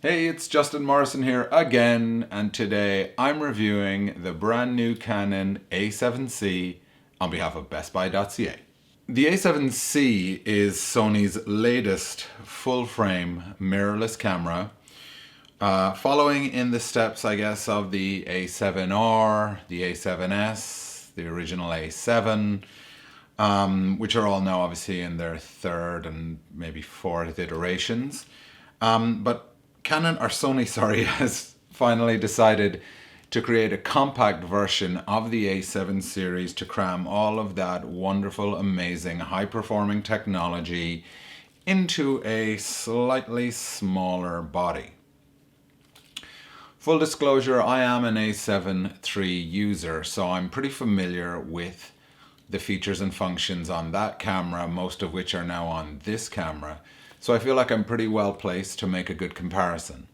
Hey, it's Justin Morrison here again, and today I'm reviewing the brand new Canon A7C on behalf of BestBuy.ca. The A7C is Sony's latest full-frame mirrorless camera, following in the steps, I guess, of the A7R, the A7S, the original A7, which are all now obviously in their third and maybe fourth iterations. But Sony, has finally decided to create a compact version of the A7 series to cram all of that wonderful, amazing, high-performing technology into a slightly smaller body. Full disclosure, I am an A7 III user, so I'm pretty familiar with the features and functions on that camera, most of which are now on this camera. So I feel like I'm pretty well placed to make a good comparison.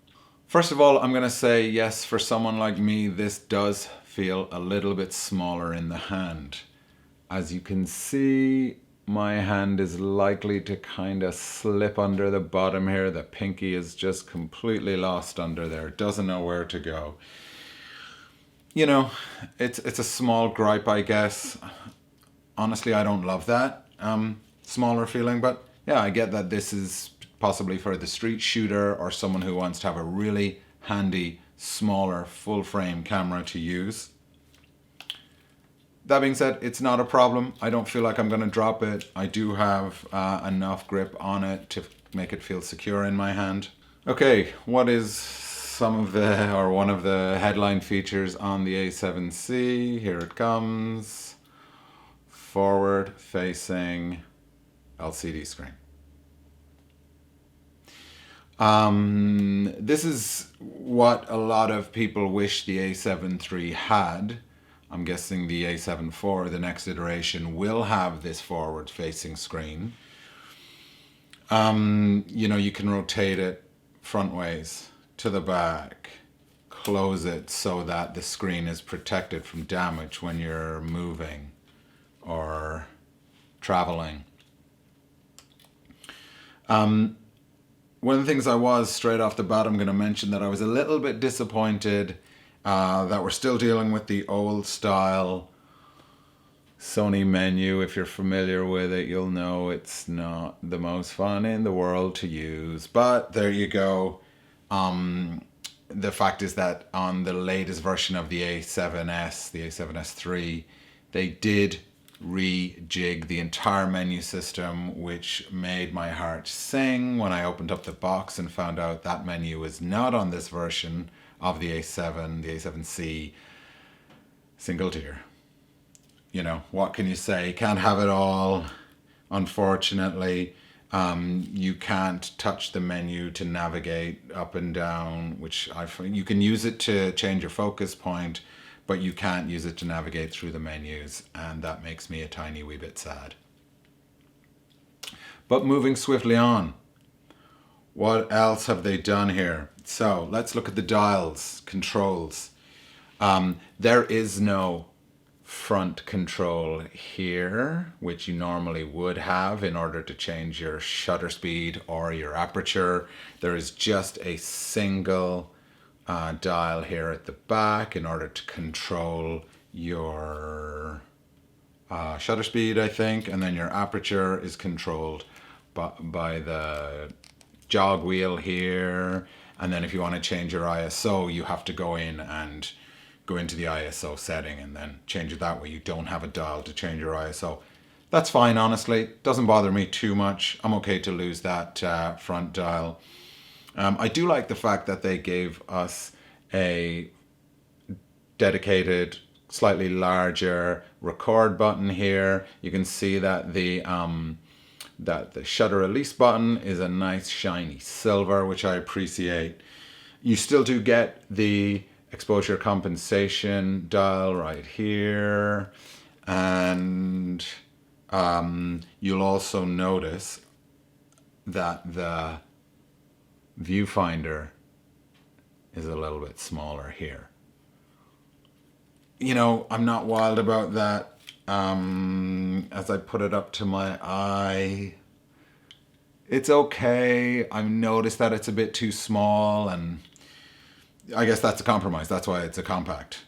First of all, I'm going to say yes, for someone like me, this does feel a little bit smaller in the hand. As you can see, my hand is likely to kind of slip under the bottom here. The pinky is just completely lost under there. Doesn't know where to go. You know, it's a small gripe, I guess. Honestly, I don't love that smaller feeling, but yeah, I get that this is possibly for the street shooter or someone who wants to have a really handy, smaller, full-frame camera to use. That being said, it's not a problem. I don't feel like I'm going to drop it. I do have enough grip on it to make it feel secure in my hand. Okay, what is one of the headline features on the A7C? Here it comes. Forward-facing LCD screen. This is what a lot of people wish the A7 III had. I'm guessing the A7 IV, the next iteration, will have this forward-facing screen. You can rotate it front ways to the back, close it so that the screen is protected from damage when you're moving or traveling. One of the things I was, straight off the bat, I'm going to mention that I was a little bit disappointed that we're still dealing with the old style Sony menu. If you're familiar with it, you'll know it's not the most fun in the world to use. But there you go. The fact is that on the latest version of the A7S, the A7S III, they did rejig the entire menu system, which made my heart sing when I opened up the box and found out that menu was not on this version of the A7, the A7C. Single tear. You know, what can you say? Can't have it all, unfortunately. You can't touch the menu to navigate up and down, which you can use it to change your focus point, but you can't use it to navigate through the menus, and that makes me a tiny wee bit sad. But moving swiftly on, what else have they done here? So let's look at the dials, controls. There is no front control here, which you normally would have in order to change your shutter speed or your aperture. There is just a single dial here at the back in order to control your shutter speed, I think, and then your aperture is controlled by the jog wheel here. And then if you want to change your ISO, you have to go into the ISO setting and then change it that way. You don't have a dial to change your ISO. That's fine, honestly. Doesn't bother me too much. I'm okay to lose that front dial. I do like the fact that they gave us a dedicated, slightly larger record button here. You can see that the shutter release button is a nice shiny silver, which I appreciate. You still do get the exposure compensation dial right here, and you'll also notice that the viewfinder is a little bit smaller here. You know, I'm not wild about that. As I put it up to my eye, It's okay. I've noticed that it's a bit too small, and I guess that's a compromise. That's why it's a compact.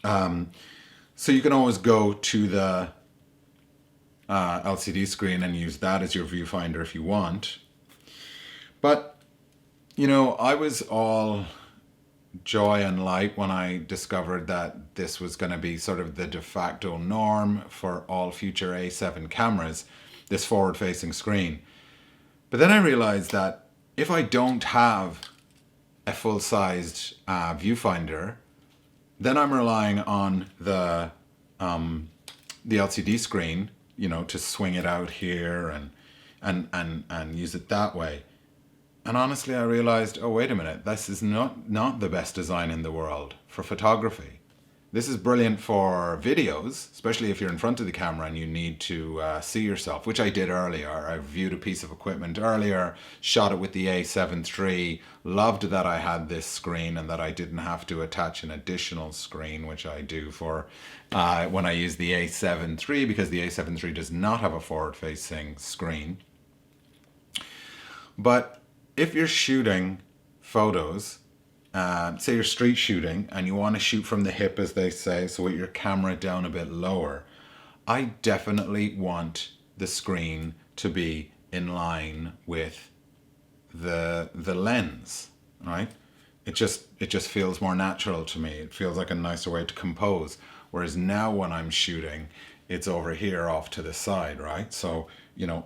So you can always go to the LCD screen and use that as your viewfinder if you want. But, I was all joy and light when I discovered that this was going to be sort of the de facto norm for all future A7 cameras, this forward-facing screen. But then I realized that if I don't have a full-sized viewfinder, then I'm relying on the LCD screen, to swing it out here and use it that way. And honestly, I realized, oh, wait a minute, this is not the best design in the world for photography. This is brilliant for videos, especially if you're in front of the camera and you need to see yourself, which I did earlier. I viewed a piece of equipment earlier, shot it with the A7 III, loved that I had this screen and that I didn't have to attach an additional screen, which I do for when I use the A7 III, because the A7 III does not have a forward-facing screen. But if you're shooting photos, say you're street shooting and you want to shoot from the hip, as they say, so with your camera down a bit lower, I definitely want the screen to be in line with the lens, right? It just feels more natural to me. It feels like a nicer way to compose. Whereas now when I'm shooting, it's over here off to the side, right? So,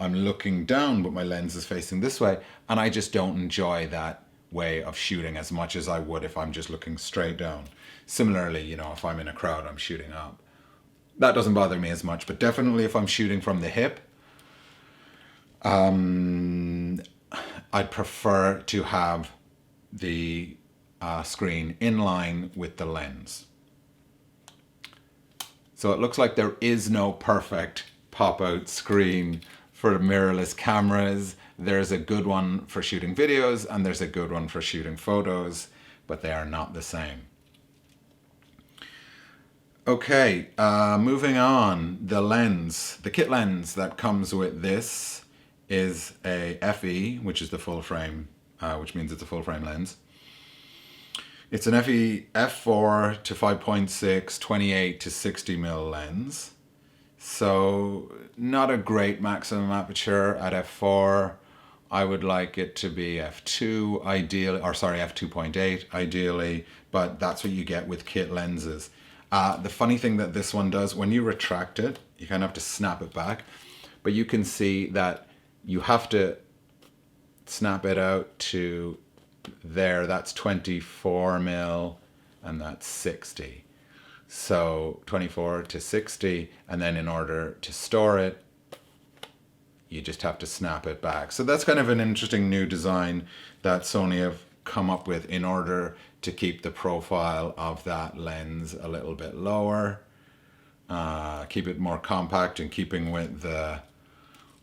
I'm looking down, but my lens is facing this way, and I just don't enjoy that way of shooting as much as I would if I'm just looking straight down. Similarly, if I'm in a crowd, I'm shooting up. That doesn't bother me as much, but definitely if I'm shooting from the hip, I'd prefer to have the screen in line with the lens. So it looks like there is no perfect pop-out screen for mirrorless cameras. There's a good one for shooting videos and there's a good one for shooting photos, but they are not the same. Okay, moving on. The lens, the kit lens that comes with this is a FE, which is the full frame, which means it's a full frame lens. It's an FE f4 to 5.6, 28 to 60mm lens. So not a great maximum aperture at f4. I would like it to be f2 ideally, or sorry, f2.8 ideally, but that's what you get with kit lenses. The funny thing that this one does, when you retract it, you kind of have to snap it back, but you can see that you have to snap it out to there. That's 24mm and that's 60. So 24 to 60, and then in order to store it, you just have to snap it back. So that's kind of an interesting new design that Sony have come up with in order to keep the profile of that lens a little bit lower, keep it more compact in keeping with the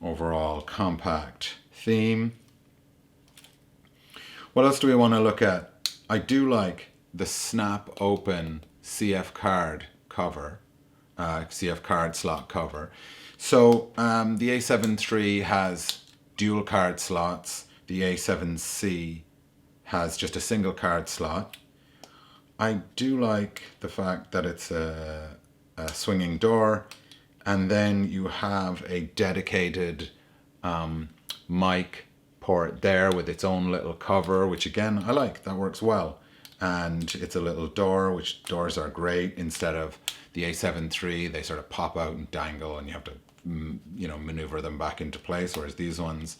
overall compact theme. What else do we want to look at? I do like the snap open CF card cover, CF card slot cover. So the A7 III has dual card slots. The A7C has just a single card slot. I do like the fact that it's a swinging door, and then you have a dedicated mic port there with its own little cover, which again I like. That works well. And it's a little door, which doors are great. Instead of the A7 III, they sort of pop out and dangle and you have to maneuver them back into place, whereas these ones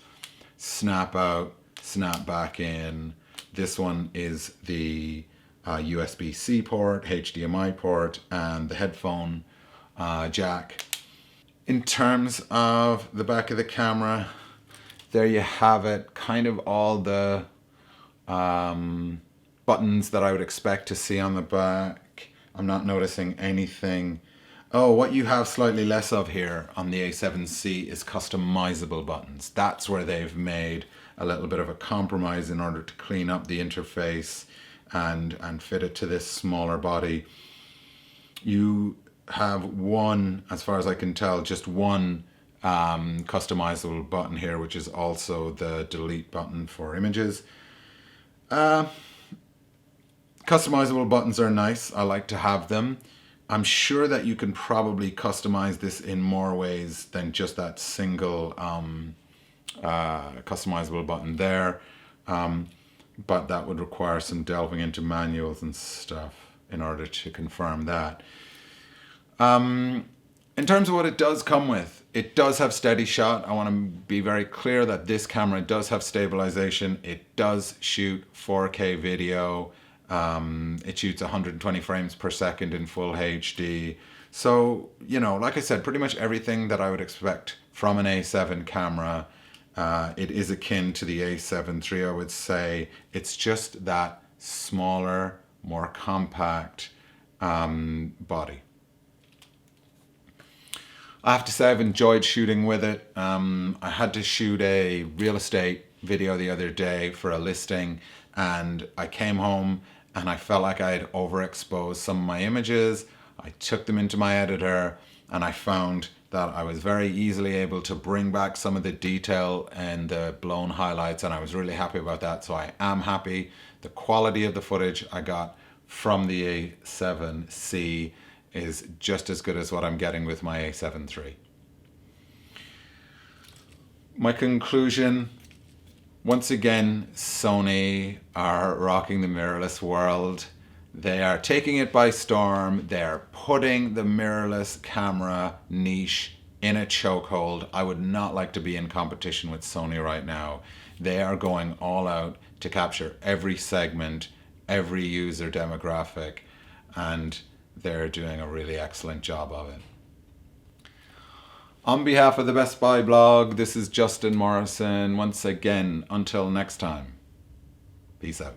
snap out, snap back in. This one is the USB-C port, HDMI port, and the headphone jack. In terms of the back of the camera, there you have it, kind of all the buttons that I would expect to see on the back. I'm not noticing anything. Oh, what you have slightly less of here on the A7C is customizable buttons. That's where they've made a little bit of a compromise in order to clean up the interface and fit it to this smaller body. You have one, as far as I can tell, just one customizable button here, which is also the delete button for images. Customizable buttons are nice. I like to have them. I'm sure that you can probably customize this in more ways than just that single customizable button there. But that would require some delving into manuals and stuff in order to confirm that. In terms of what it does come with, it does have steady shot. I want to be very clear that this camera does have stabilization. It does shoot 4K video. It shoots 120 frames per second in full HD. So, you know, like I said, pretty much everything that I would expect from an A7 camera. It is akin to the A7 III, I would say. It's just that smaller, more compact body. I have to say I've enjoyed shooting with it. I had to shoot a real estate video the other day for a listing, and I came home and I felt like I had overexposed some of my images. I took them into my editor and I found that I was very easily able to bring back some of the detail and the blown highlights, and I was really happy about that. So I am happy. The quality of the footage I got from the A7C is just as good as what I'm getting with my A7 III. My conclusion, once again, Sony are rocking the mirrorless world. They are taking it by storm. They're putting the mirrorless camera niche in a chokehold. I would not like to be in competition with Sony right now. They are going all out to capture every segment, every user demographic, and they're doing a really excellent job of it. On behalf of the Best Buy blog, this is Justin Morrison. Once again, until next time, peace out.